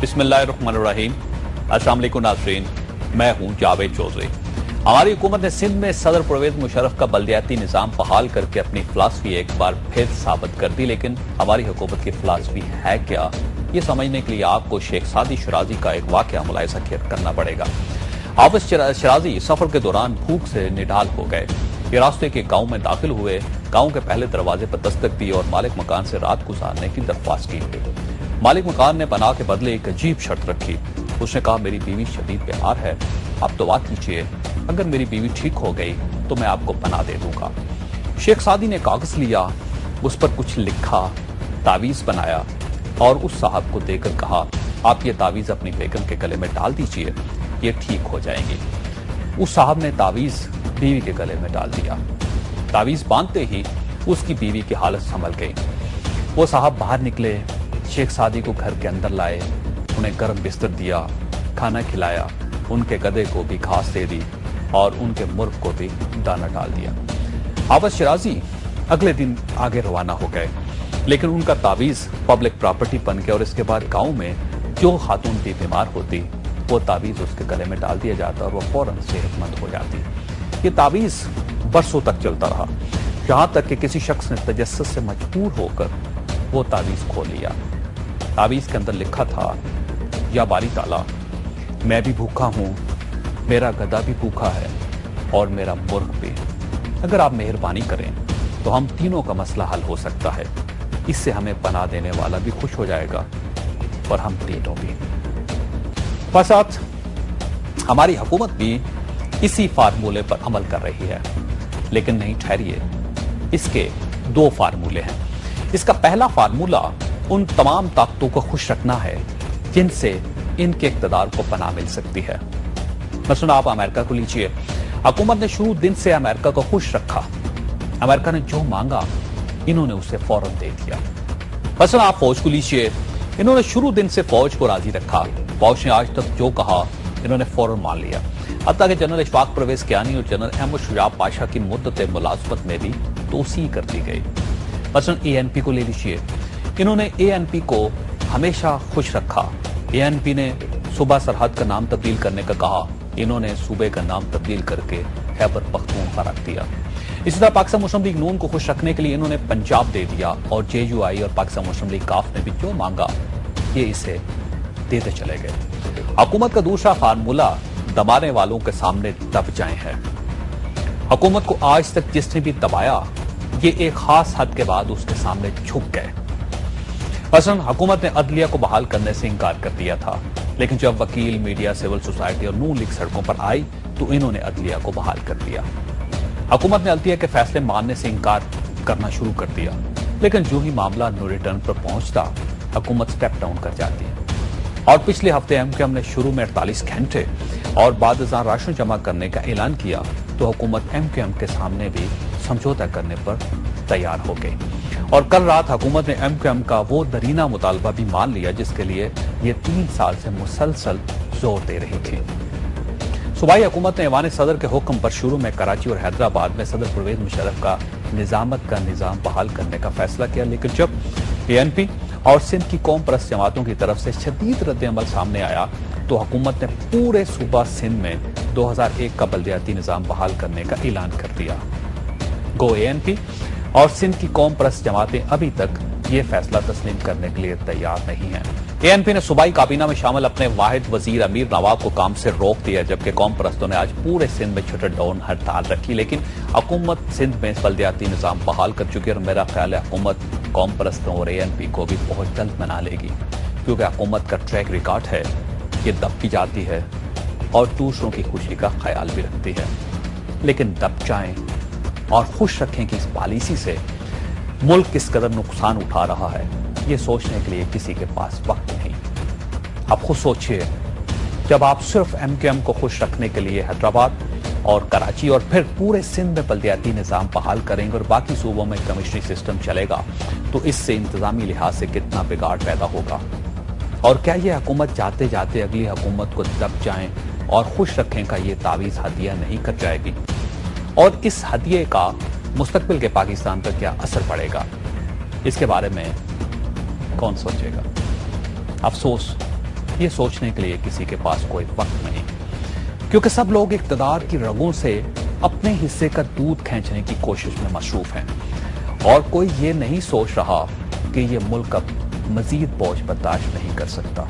बिस्मिल्लाहिर्रहमानिर्रहीम। अस्सलाम वालेकुम नाज़रीन, मैं हूं जावेद चौधरी। हमारी हुकूमत ने सिंध में सदर परवेज मुशर्रफ का बल्दियाती निज़ाम बहाल करके अपनी फिलासफी एक बार फिर साबित कर दी। लेकिन हमारी हुकूमत की फिलासफी है क्या, ये समझने के लिए आपको शेख सादी शराजी का एक वाक़या मुलाहिज़ा करना पड़ेगा। हाफिज शराजी सफर के दौरान भूख से निढाल हो गए। ये रास्ते के गांव में दाखिल हुए। गांव के पहले दरवाजे पर दस्तक दी और मालिक मकान से रात गुजारने की दरख्वास्त की। मालिक मकान ने पनाह के बदले एक अजीब शर्त रखी। उसने कहा, मेरी बीवी शदीद बीमार है, आप दुआ कीजिए, अगर मेरी बीवी ठीक हो गई तो मैं आपको पनाह दे दूंगा। शेख सादी ने कागज लिया, उस पर कुछ लिखा, तावीज बनाया और उस साहब को देकर कहा, आप ये तावीज अपनी बेगम के गले में डाल दीजिए, ये ठीक हो जाएंगी। उस साहब ने तावीज बीवी के गले में डाल दिया। तावीज बांधते ही उसकी बीवी की हालत संभल गई। वो साहब बाहर निकले, शेख सादी को घर के अंदर लाए, उन्हें गर्म बिस्तर दिया, खाना खिलाया, उनके गधे को भी घास दे दी और उनके मुर्ग को भी दाना डाल दिया। हाफिज शराजी अगले दिन आगे रवाना हो गए, लेकिन उनका तावीज पब्लिक प्रॉपर्टी बन गया और इसके बाद गांव में जो खातून भी बीमार होती वो तावीज उसके गले में डाल दिया जाता और वो फौरन सेहतमंद हो जाती। ये तावीज बरसों तक चलता रहा, यहाँ तक कि किसी शख्स ने तजस्सुस से मजबूर होकर वो तावीज खोल लिया। तावीज के अंदर लिखा था, या बारी ताला, मैं भी भूखा हूं, मेरा गधा भी भूखा है और मेरा मुर्ग भी। अगर आप मेहरबानी करें तो हम तीनों का मसला हल हो सकता है। इससे हमें पनाह देने वाला भी खुश हो जाएगा और हम तीनों भी। साथ हमारी हुकूमत भी इसी फार्मूले पर अमल कर रही है। लेकिन नहीं ठहरिए, इसके दो फार्मूले हैं। इसका पहला फार्मूला उन तमाम ताकतों को खुश रखना है जिनसे इनके इक़्तिदार को पनाह मिल सकती है। मसलन आप अमेरिका को लीजिए। हुकूमत ने शुरू दिन से अमेरिका को खुश रखा। अमेरिका ने जो मांगा इन्होंने उसे फौरन दे दिया। मसलन आप फौज को लीजिए। इन्होंने शुरू दिन से फौज को राजी रखा। फौज ने आज तक जो कहा इन्होंने फौरन मान लिया। हत्ता कि जनरल इशफाक परवेज कियानी और जनरल अहमद शुजात पाशा की मुद्दत मुलाजमत में भी तोसी कर दी गई। मसलन ANP को ले लीजिए। इन्होंने ANP को हमेशा खुश रखा। ANP ने सूबा सरहद का नाम तब्दील करने का कहा, इन्होंने सूबे का नाम तब्दील करके खैबर पख्तूनख्वा रख दिया। इसी तरह पाकिस्तान मुस्लिम लीग नून को खुश रखने के लिए इन्होंने पंजाब दे दिया और JUI और पाकिस्तान मुस्लिम लीग काफ ने भी जो मांगा ये इसे देते चले गए। हुकूमत का दूसरा फार्मूला दबाने वालों के सामने दब जाए है। हुकूमत को आज तक जिसने भी दबाया ये एक खास हद के बाद उसके सामने झुक गए। मसलन हुकूमत ने अदलिया को बहाल करने से इनकार कर दिया था, लेकिन जब वकील, मीडिया, सिविल सोसाइटी और नून लीग सड़कों पर आई तो इन्होंने अदलिया को बहाल कर दिया। हुकूमत ने अदलिया के फैसले मानने से इनकार करना शुरू कर दिया, लेकिन जो ही मामला नो रिटर्न पर पहुंचता हुकूमत स्टेप डाउन कर जाती है। और पिछले हफ्ते MQM ने शुरू में 48 घंटे और बाद राशन जमा करने का ऐलान किया तो हुकूमत MQM के सामने भी समझौता करने पर तैयार हो गई। और कल रात हुकूमत ने MQM का वो दरीना मुतालबा भी मान लिया जिसके लिए ये 3 साल से मुसलसल जोर दे रही थी। सूबाई हुकूमत ने ऐवान सदर के हुक्म पर शुरू में कराची और हैदराबाद में सदर परवेज मुशर्रफ का निजामत का निज़ाम बहाल करने का फैसला किया, लेकिन जब ANP और सिंध की कौम परस्त जमातों की तरफ से शदीद रद्द-ए-अमल सामने आया तो हुकूमत ने पूरे सूबा सिंध में 2001 का बल्दियाती निज़ाम बहाल करने का ऐलान कर दिया। गो ANP और सिंध की कौम परस्त जमातें अभी तक ये फैसला तस्लीम करने के लिए तैयार नहीं है। ANP ने सूबाई काबीना में शामिल अपने वाहिद वजीर अमीर नवाब को काम से रोक दिया, जबकि कौम परस्तों ने आज पूरे सिंध में छुट्टी डाउन हड़ताल रखी। लेकिन हुकूमत सिंध में बल्दियाती निज़ाम बहाल कर चुकी है और मेरा ख्याल है हुकूमत कौम परस्तों और ANP को भी बहुत जल्द मना लेगी, क्योंकि हुकूमत का ट्रैक रिकॉर्ड है, ये दब भी जाती है और दूसरों की खुशी का ख्याल भी रखती है। लेकिन दब जाएं और खुश रखें कि इस पॉलिसी से मुल्क किस कदर नुकसान उठा रहा है, ये सोचने के लिए किसी के पास वक्त नहीं। आप खुद सोचिए, जब आप सिर्फ MQM को खुश रखने के लिए हैदराबाद और कराची और फिर पूरे सिंध में बल्दियाती निज़ाम बहाल करेंगे और बाकी सूबों में कमिश्नरी सिस्टम चलेगा तो इससे इंतजामी लिहाज से कितना बिगाड़ पैदा होगा। और क्या ये हुकूमत जाते जाते अगली हुकूमत को दब जाएं और खुश रखें का ये तावीज़ हदिया नहीं कर जाएगी? और इस हदिये का मुस्तकबिल के पाकिस्तान पर क्या असर पड़ेगा, इसके बारे में कौन सोचेगा? अफसोस ये सोचने के लिए किसी के पास कोई वक्त नहीं, क्योंकि सब लोग इक्तदार की रगों से अपने हिस्से का दूध खींचने की कोशिश में मसरूफ हैं और कोई ये नहीं सोच रहा कि ये मुल्क अब मजीद बोझ बर्दाश्त नहीं कर सकता।